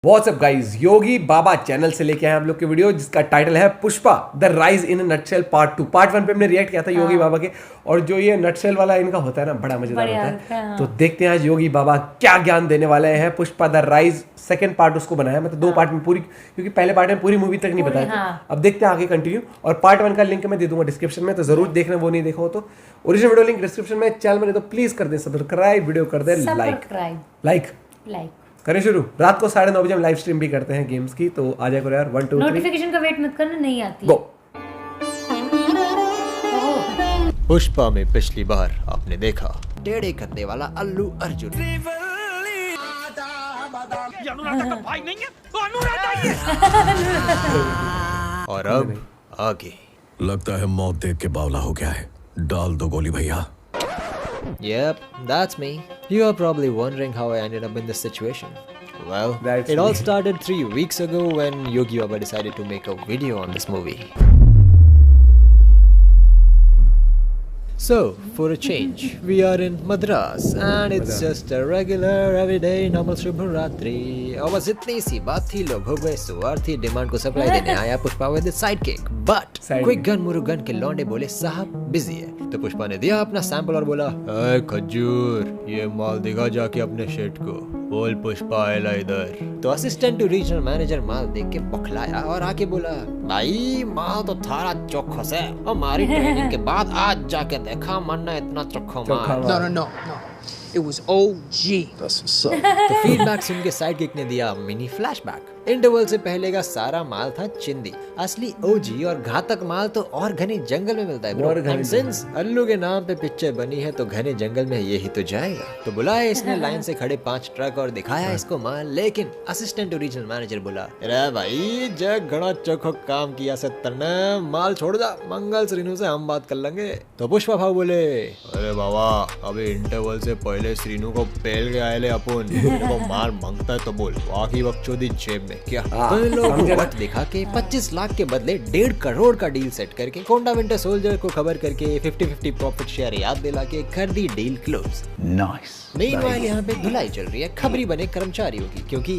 What's up guys, योगी बाबा channel से लेके आए हम लोग की वीडियो जिसका टाइटल है Pushpa the rise in nutshell part 2। Part 1 पे हमने रिएक्ट किया था योगी बाबा के, और जो ये नटशेल वाला इनका होता है ना, बड़ा मजेदार होता है। तो देखते हैं आज योगी बाबा क्या ज्ञान देने वाले हैं। Pushpa the rise second part उसको बनाया, मतलब 2 पार्ट में पूरी, क्योंकि पहले पार्ट में पूरी मूवी तक नहीं बताया। अब देखते हैं आगे कंटिन्यू। और पार्ट 1 का लिंक मैं दे दूंगा डिस्क्रिप्शन में, तो जरूर देखना, वो नहीं देखा हो तो। ओरिजिनल वीडियो लिंक डिस्क्रिप्शन में, चैनल में तो प्लीज कर दे सब्सक्राइब, वीडियो कर दे लाइक करें शुरू। रात को 9:30 बजे हम लाइव स्ट्रीम भी करते हैं गेम्स की, तो आ जाए करो यार। 1 2 3 नोटिफिकेशन का वेट मत करना, नहीं आती। गो। पुष्पा में पिछली बार आपने देखा टेढ़े कंधे वाला अल्लू अर्जुन, और अब आगे लगता है मौत देख के बावला हो गया है। डाल दो गोली भैया। Yep, that's me. You are probably wondering how I ended up in this situation. Well, it all started 3 weeks ago when Yogi Baba decided to make a video on this movie. So, for a change, we are in Madras and it's just a regular, everyday, normal Shubhratri. और बस इतनी सी बात थी, लोग हो गए स्वार्थी, demand को सप्लाई देने आया Pushpa with साइडकिक। But quick gun Murugan के लौंडे बोले साहब बिजी है, तो पुष्पा ने दिया अपना सैंपल और बोला, अरे खजूर, ये माल दिखा जाके अपने शेठ को, बोल पुष्पा आएला इधर। तो असिस्टेंट टू रीजनल मैनेजर माल देख के बखलाया और आके बोला, भाई माल तो थारा चौखस है, हमारी ट्रेनिंग के बाद आज जाके देखा मरना इतना चोखा माल। No. It was OG. That's what's up. तो फीडबैक सुन के साइडकिक ने दिया मिनी फ्लैशबैक। इंटरवल से पहले का सारा माल था चिंदी, असली ओजी और घातक माल तो और घने जंगल में मिलता है ब्रो। एंड सिंस अल्लू के नाम पे पिक्चर बनी है तो घने जंगल में यही तो जाएगा। तो बुलाया इसने लाइन से खड़े 5 ट्रक और दिखाया इसको माल, लेकिन असिस्टेंट रीजनल मैनेजर बोला, अरे भाई जग घड़ा चोखो काम किया सत्तर ने, माल छोड़ जा, मंगल श्रीनु से हम बात कर लेंगे। तो पुष्पा भाव बोले, अरे बाबा अभी इंटरवल से पहले श्रीनु को पेल के आए ले अपन, को माल मांगता है तो बोल, बाकी बकचोदी जेब में क्या। तो इन लोगों को वक्त दिखा के 25 लाख के बदले 1.5 करोड़ का डील सेट करके कोंडा विंटर सोल्जर को खबर करके 50-50 प्रॉफिट शेयर याद दिला के कर दी डील क्लोज। Nice. मीनवाइल यहाँ पे धुलाई चल रही है खबरी बने कर्मचारियों की, क्योंकि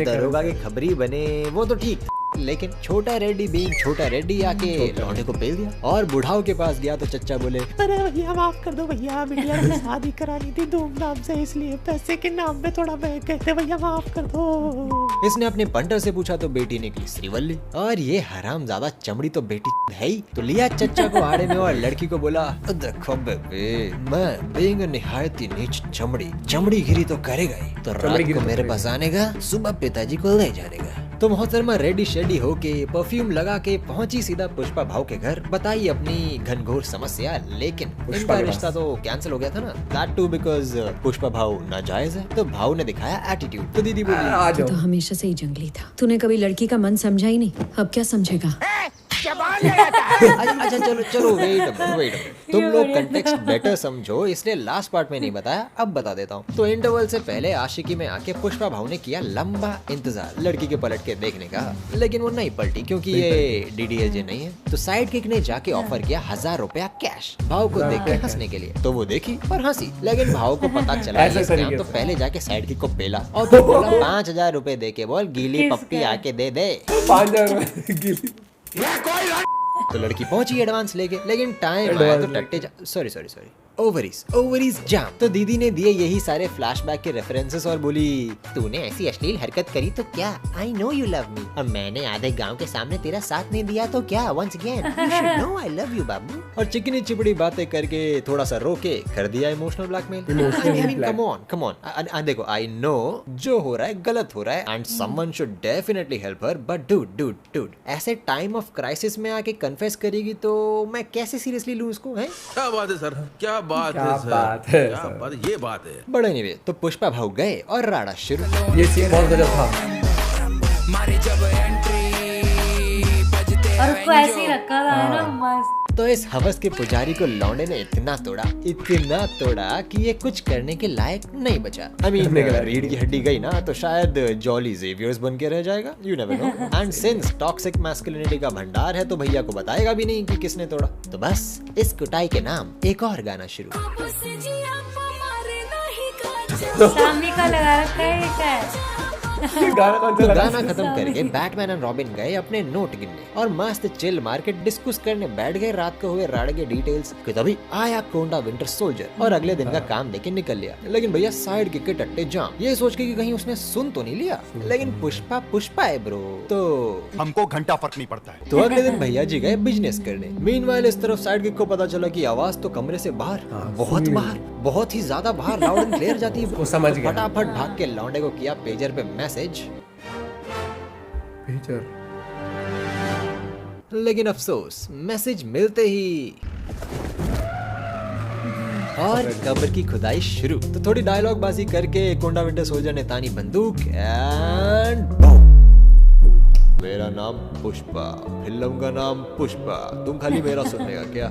दरोगा के खबरी बने वो तो ठीक, लेकिन छोटा रेड्डी बीइंग छोटा रेड्डी आके लौंडे को पेल दिया। और बुढ़ाओ के पास गया तो चच्चा बोले, अरे भैया माफ कर दो भैया, बिटिया की शादी करानी थी धूमधाम से, इसलिए पैसे के नाम पे थोड़ा बहक गए थे भैया, माफ कर दो। इसने अपने पंटर से पूछा तो बेटी निकली श्रीवल्ली, और ये हरामजादा चमड़ी तो बेटी है ही। तो लिया चच्चा को आड़े में और लड़की को बोला, देखो बेबे, मैं बीइंग निहायत ही नीच चमड़ी गिरी तो करेगा ही, तो रात को मेरे पास आने का, सुबह पिताजी को ले जाने का। तो मोहतरमा रेडी शेडी होके परफ्यूम लगा के पहुंची सीधा पुष्पा भाव के घर, बताई अपनी घनघोर समस्या, लेकिन इनका रिश्ता तो कैंसिल हो गया था ना, दैट टू बिकॉज पुष्पा भाव नाजायज है। तो भाव ने दिखाया एटीट्यूड। तो दीदी बोली, तो हमेशा से ही जंगली था, तूने कभी लड़की का मन समझा ही नहीं, अब क्या समझेगा। अच्छा चलो वेट, तुम लोग कंटेक्स्ट बेटर समझो, इसलिए लास्ट पार्ट में नहीं बताया, अब बता देता हूँ। तो इंटरवल से पहले आशिकी में आके पुष्पा भाव ने किया लंबा इंतजार लड़की के पलट के देखने का, लेकिन वो नहीं पलटी क्योंकि ये डीडीएलजे नहीं है। तो साइडकिक ने जाके ऑफर किया 1000 रुपया कैश भाव को देख के हंसने के लिए। तो वो देखी और हंसी, लेकिन भाव को पता चला तो पहले जाके साइडकिक को पेला और फिर बोला 5000 रुपए दे के बोल गीली पप्पी आके दे दे। 5000 तो लड़की पहुंची एडवांस लेके, लेकिन टाइम आया तो टट्टे सॉरी ओवरीज जाम। तो दीदी ने दिए यही सारे फ्लैशबैक के रेफरेंसेस और बोली, तूने ऐसी अश्लील हरकत करी तो क्या, I know you love me, अब मैंने आधे गांव के सामने तेरा साथ नहीं दिया तो क्या, once again you should know I love you बाबू। और चिकनी चिपड़ी बातें करके थोड़ा सा रोके कर दिया इमोशनल ब्लैकमेल। कम ऑन देखो, आई नो जो हो रहा है गलत हो रहा है and someone should definitely help her, but dude ऐसे टाइम ऑफ क्राइसिस में आके कन्फेस करेगी तो मैं कैसे सीरियसली लूं उसको, है? क्या बात है सर, क्या बात है। ये बात है। बड़े नहीं तो पुष्पा भाव गए और राड़ा शुरू। ये सीन बहुत गजब था। और उसको ऐसे ही रखा था ना मस्त। तो इस हवस के पुजारी को लौंडे ने इतना तोड़ा कि ये कुछ करने के लायक नहीं बचा। रीढ़ की हड्डी गई ना तो शायद जॉली जेवियर्स बन के रह जाएगा, you never know. And since toxic masculinity का भंडार है तो भैया को बताएगा भी नहीं कि किसने तोड़ा। तो बस इस कुटाई के नाम एक और गाना शुरू। सामी का लगा रखा है। ये गाना कौन सा तो लगा? गाना खत्म करके बैटमैन एंड रॉबिन गए अपने नोट गिनने और मस्त चिल मार के डिस्कस करने बैठ गए रात को हुए राड़ के डिटेल्स कि तभी आया कोंडा विंटर सोल्जर और अगले दिन का काम देके निकल लिया। लेकिन भैया साइड किक के टट्टे जाम ये सोच के कि कहीं उसने सुन तो नहीं लिया, लेकिन पुष्पा पुष्पा है ब्रो, तो हमको घंटा फर्क नहीं पड़ता है। तो अगले दिन भैया जी गए बिजनेस करने। मीनवाइल इस तरफ साइड किक को पता चला कि आवाज तो कमरे से बाहर, बहुत बाहर, बहुत ही ज्यादा बाहर लाउड एंड क्लियर जाती है। वो समझ गया। फटाफट भाग के लौंडे को किया पेजर पे मैसेज, लेकिन अफसोस मैसेज मिलते ही और कब्र की खुदाई शुरू। तो थोड़ी डायलॉग बाजी करके कोंडा विंटर सोल्जर ने तानी बंदूक एंड मेरा नाम पुष्पा, फिल्म का नाम पुष्पा, तुम खाली मेरा सुनने का क्या?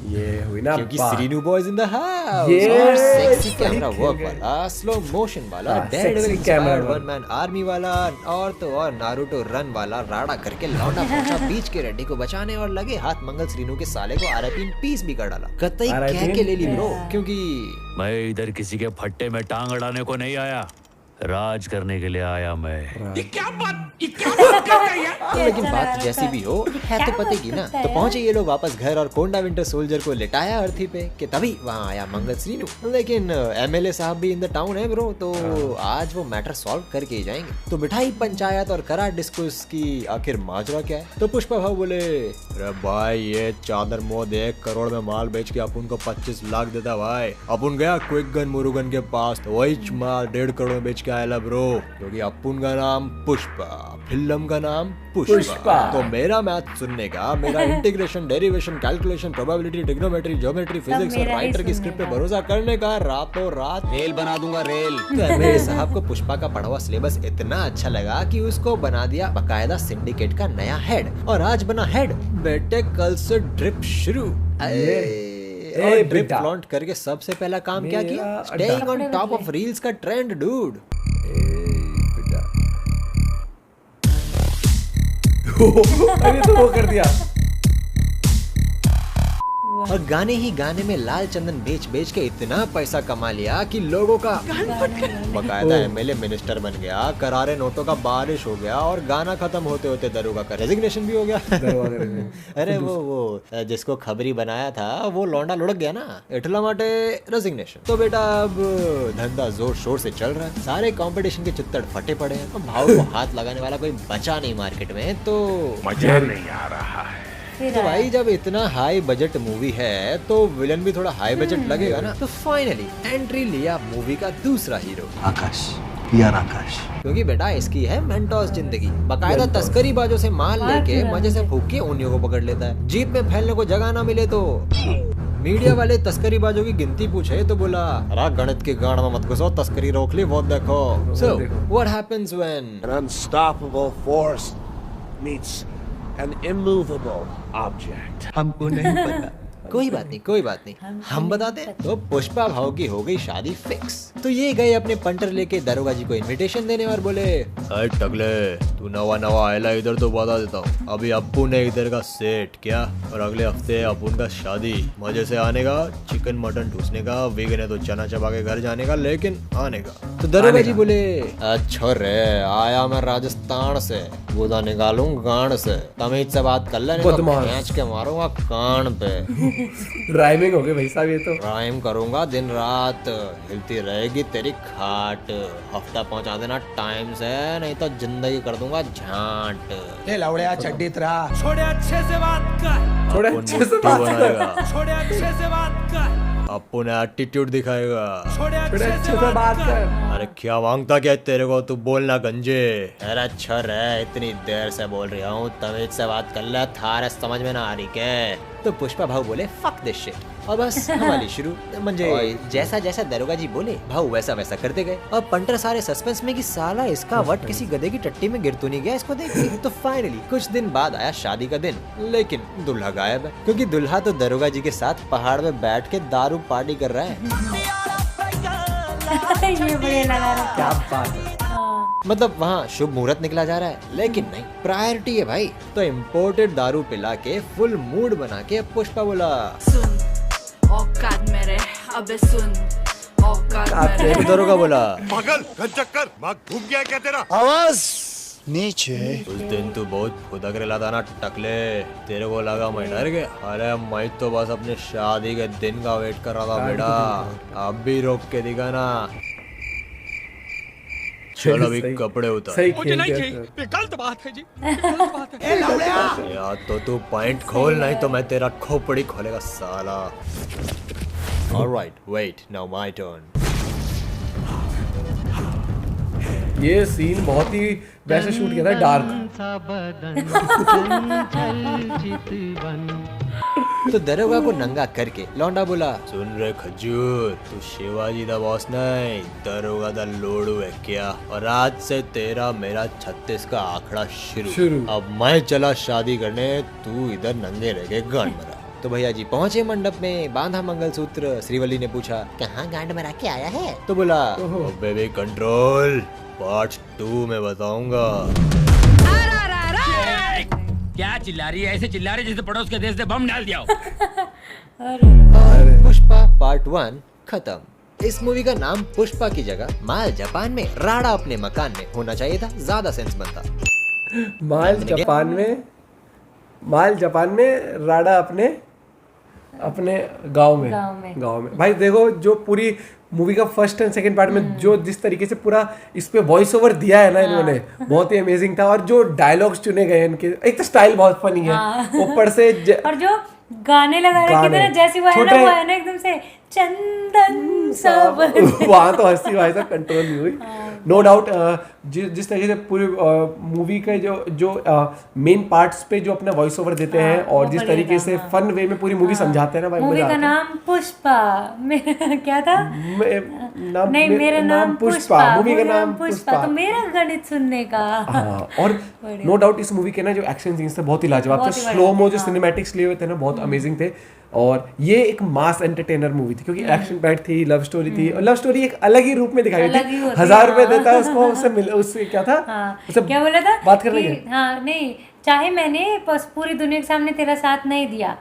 ये हुई ना क्योंकि बात। Srinu boys in the house Yes, और सेक्सी सही कैमरा कह वर्क गए। वाला, स्लो मोशन वाला, sexy dead camera camera work। One man army वाला और तो और नारुतो रन वाला राड़ा करके लौंडा पहुंचा बीच के रेड्डी को बचाने और लगे हाथ मंगल श्रीनु के साले को आरआईपी इन पीस भी कर डाला। कतई RIP कह के ले ली ब्रो, क्योंकि मैं इधर किसी के फट्टे में टांग अड़ाने को नहीं आया, राज करने के लिए आया मैं। लेकिन बात जैसी भी हो है तो पते की ना। तो पहुंचे ये लोग वापस घर और कोंडा विंटर सोल्जर को लिटाया अर्थी पे कि तभी वहां आया मंगल श्रीनु। लेकिन एमएलए साहब भी इन द टाउन है ब्रो, तो आज वो मैटर सॉल्व करके ही जाएंगे। तो बिठाई पंचायत और करा डिस्कस की आखिर माजरा क्या है। तो पुष्पा भाव बोले, अरे भाई ये चादर मोद 1 करोड़ में माल बेच के अपन को 25 लाख देता भाई। अपन गया क्विक गन मुरुगन के पास, तो वही माल 1.5 करोड़ में बेच के आया ब्रो, क्योंकि अपन का नाम पुष्पा, फिल्म का नाम पुष्पा। तो मेरा मैथ सुनने का, मेरा integration, derivation, calculation, probability, trigonometry, geometry, physics और राइटर की स्क्रिप्ट पे भरोसा करने का रातों रात रेल बना दूंगा रेल। तो एमएलए साहब को पुष्पा का पढ़ा हुआ सिलेबस इतना अच्छा लगा कि उसको बना दिया बकायदा सिंडिकेट का नया हेड। और आज बना हेड, बेटे कल से ड्रिप शुरू। और ड्रिप बेटा। फ्लॉन्ट करके सबसे पहला काम क्या किया? मेरा staying on top of reels का ट्रेंड डूड। अरे तो वो कर दिया। और गाने ही गाने में लाल चंदन बेच बेच के इतना पैसा कमा लिया कि लोगों का बकायदा एमएलए मिनिस्टर बन गया, करारे नोटों का बारिश हो गया और गाना खत्म होते होते दरोगा का रेजिग्नेशन भी हो गया। अरे वो जिसको खबरी बनाया था वो लौंडा लुढ़क गया ना, इटला माटे रेजिग्नेशन। तो बेटा अब धंधा जोर शोर से चल रहा है, सारे कंपटीशन के चित्तड़ फटे पड़े हैं। अब भाव को हाथ लगाने वाला कोई बचा नहीं मार्केट में। तो मजा नहीं आ रहा है। तो भाई जब इतना हाई बजट मूवी है तो विलन भी थोड़ा हाई बजट लगेगा ना। तो फाइनली एंट्री लिया मूवी का दूसरा हीरो, आकाश, यार आकाश। क्योंकि बेटा इसकी है मेंटोस जिंदगी। बकायदा तस्करी बाजों से माल लेके मजे से फूक के उन्हीं को पकड़ लेता है। जीप में फैलने को जगह ना मिले तो मीडिया वाले तस्करी बाजों की गिनती पूछे तो बोला, अरे गणित की गाड़ में मत घुसो, तस्करी रोक ली, वो देखो। So what happens when An unstoppable force meets an immovable object. हमको नहीं पता। कोई बात नहीं, कोई बात नहीं, हम बताते हैं। तो पुष्पा भाव की हो गई शादी फिक्स। तो ये गए अपने पंटर लेके दरोगा जी को इनविटेशन देने और बोले, अरे टगले तू नवा आयला इधर तो बता देता हूँ, अभी अप्पू ने इधर का सेट क्या और अगले हफ्ते अपुन का शादी, मजे से आने का, चिकन मटन ठूसने का, वीग ने तो चना चबा के घर जाने का, लेकिन आने का। तो दरोगा जी बोले, अच्छा रे आया मैं राजस्थान से, गुदा निकालूं गांड से, तमीज से बात कर ले, खींच के मारूंगा कान पे। राइमिंग हो गई भाई साहब, ये तो राइम करूंगा दिन रात, हिलती रहेगी तेरी खाट, हफ्ता पहुंचा देना टाइम से, नहीं तो जिंदगी कर दूंगा झांट। ए लवड़िया चड्डी तरा। थोड़े अच्छे से बात कर। छोड़े अच्छे से बात कर। अप्पू ने एटीट्यूड दिखाएगा। थोड़े अच्छे से बात कर। अरे क्या मांगता क्या तेरे को, तू बोलना गंजे। अरे अच्छा रे इतनी देर से बोल रहा हूँ, तमीज से बात कर ले, थारे समझ में ना आ रही के। तो पुष्पा भाव बोले फक दिस शिट, और बस हमारी शुरू। म्हणजे जैसा जैसा दरोगा जी बोले भाव वैसा वैसा करते गए। और पंटर सारे सस्पेंस में कि साला इसका वट किसी गधे की टट्टी में गिर तो नहीं गया इसको देख के। तो फाइनली कुछ दिन बाद आया शादी का दिन, लेकिन दूल्हा गायब है, क्योंकि दूल्हा तो दरोगा जी के साथ पहाड़ में बैठ के दारू पार्टी कर रहा है। ये बढ़िया लगा रहा। क्या बात है। मतलब वहाँ शुभ मुहूर्त निकला जा रहा है, लेकिन नहीं, प्रायोरिटी है भाई। तो इम्पोर्टेड दारू पिला के फुल मूड बना के पुष्पा बोला, सुन औकात में रह, अबे सुन औकात तो दरोगा बोला, पागल चक्कर माँ घूम गया क्या तेरा? आवाज नीचे। उस दिन तू बहुत फुदक रहा था ना टकले, तेरे को लगा मैं डर गया? अरे मैं तो बस अपने शादी के दिन का वेट कर रहा था बेटा, अब भी रोक के दिखा ना। चल अभी कपड़े उतार। सही मुझे नहीं चाहिए, ये गलत बात है जी, गलत बात है। या तो तू पॉइंट खोल, नहीं तो मैं तेरा खोपड़ी खोलेगा साला। Alright, wait, now my turn. ये सीन बहुत ही वैसे शूट किया था, डार्क। तो दरोगा को नंगा करके लौंडा बोला, सुन रे खजूर, तू शिवाजी दा बॉस नहीं, दरोगा दा लोड़ू है क्या? और आज से तेरा मेरा 36 का आंकड़ा शुरू। अब मैं चला शादी करने, तू इधर नंगे रह के गांड मरा। तो भैया जी पहुंचे मंडप में, बांधा मंगलसूत्र। श्रीवल्ली ने पूछा, कहाँ गांड मरा के आया है? तो बोला, बेबी कंट्रोल, पार्ट 2 में बताऊंगा। क्या चिल्ला रही है? ऐसे चिल्ला रही जैसे पड़ोस के देश से बम डाल दिया हो। पुष्पा पार्ट 1 खत्म। इस मूवी का नाम पुष्पा की जगह माल जापान में राणा अपने मकान में होना चाहिए था, ज्यादा सेंस बनता। माल जापान में राणा अपने गांव में। भाई देखो, जो पूरी मूवी का फर्स्ट एंड सेकंड पार्ट में जो जिस तरीके से पूरा इस पे वॉइस ओवर दिया है ना इन्होंने, बहुत ही अमेजिंग था। और जो डायलॉग्स चुने गए इनके, एक तो स्टाइल बहुत फनी है, ऊपर से और जो गाने लगा रखे थे ना, जैसी वो है ना एकदम से चंदन सब वहाँ तो हंसी भाई साहब कंट्रोल नहीं हुई। नो डाउट जिस तरीके से पूरी मूवी के जो मेन पार्ट्स पे जो अपना वॉइस ओवर देते हैं और जिस तरीके से फन वे में पूरी मूवी समझाते हैं ना भाई, मूवी का नाम पुष्पा, क्या था? नहीं, मेरा नाम पुष्पा, मूवी का नाम पुष्पा, तो मेरा गणित सुनने का। और नो डाउट इस मूवी के ना जो एक्शन सीन्स थे बहुत ही लाजवाब थे, स्लो मो जो सिनेमैटिक्स लिए हुए थे ना बहुत अमेजिंग थे। और ये एक मास एंटरटेनर मूवी थी क्योंकि एक्शन पैक्ड थी, लव स्टोरी थी, और लव स्टोरी एक अलग ही रूप में दिखाई थी। 1000 रुपए देता है उसको, उससे क्या था, क्या बोला था, बात करने के, हाँ नहीं, चाहे मैंने पूरी दुनिया के सामने तेरा साथ नहीं दिया,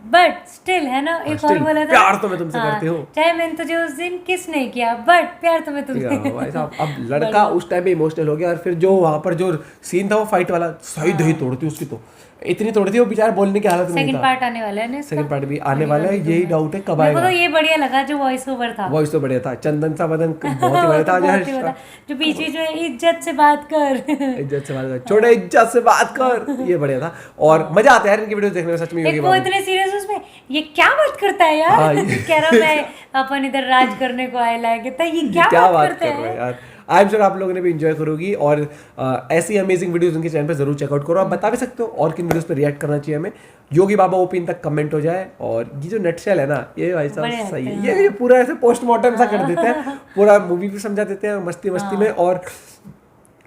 बट स्टिल है ना, एक और बोला था, प्यार तो मैं तुमसे करती हूँ। चाहे मैंने तुझे उस दिन किस नहीं किया, बट प्यार तो मैं तुमसे। भाई साहब, अब लड़का उस टाइम पे इमोशनल हो गया। और फिर जो वहाँ पर जो सीन था वो फाइट वाला, सही दही तोड़ती उसकी, तो इतनी तोड़ी थी वो बेचारा बोलने की हालत में नहीं था। सेकंड पार्ट आने वाला है ना, सेकंड पार्ट भी आने वाला है, यही डाउट है कब आएगा। मेरे को तो ये बढ़िया लगा जो वॉइस ओवर था, वॉइस तो बढ़िया था, चंदन सा बदन बहुत ही बढ़िया था। जो पीछे जो है, इज्जत से बात कर, इज्जत से बात कर, छोटे इज्जत से बात कर, ये बढ़िया था। और मजा आता है यार इनकी वीडियो देखने में, सच में। वो इतने सीरियस उसमें, ये क्या बात करता है यार, कह रहा मैं अपन इधर राज करने को आया लायक, ये क्या बात करता है यार। आई एम श्योर आप लोगों ने भी एंजॉय करोगी, और ऐसी अमेजिंग वीडियोस उनके चैनल पे जरूर चेकआउट करो। आप बता भी सकते हो और किन वीडियोस पे रिएक्ट करना चाहिए हमें, योगी बाबा ओपिन तक कमेंट हो जाए। और ये जो नटशेल है ना, ये भाई साहब सही है, ये पूरा ऐसे पोस्टमार्टम सा कर देते हैं, पूरा मूवी भी समझा देते हैं मस्ती में। और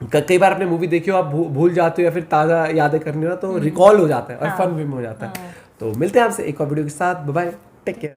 कई बार आपने मूवी देखी हो, आप भूल जाते हो या फिर ताज़ा यादें करनी हो ना, तो रिकॉल हो जाता है और फन वे में हो जाता है। तो मिलते हैं आपसे एक और वीडियो के साथ, बाय बाय, टेक केयर।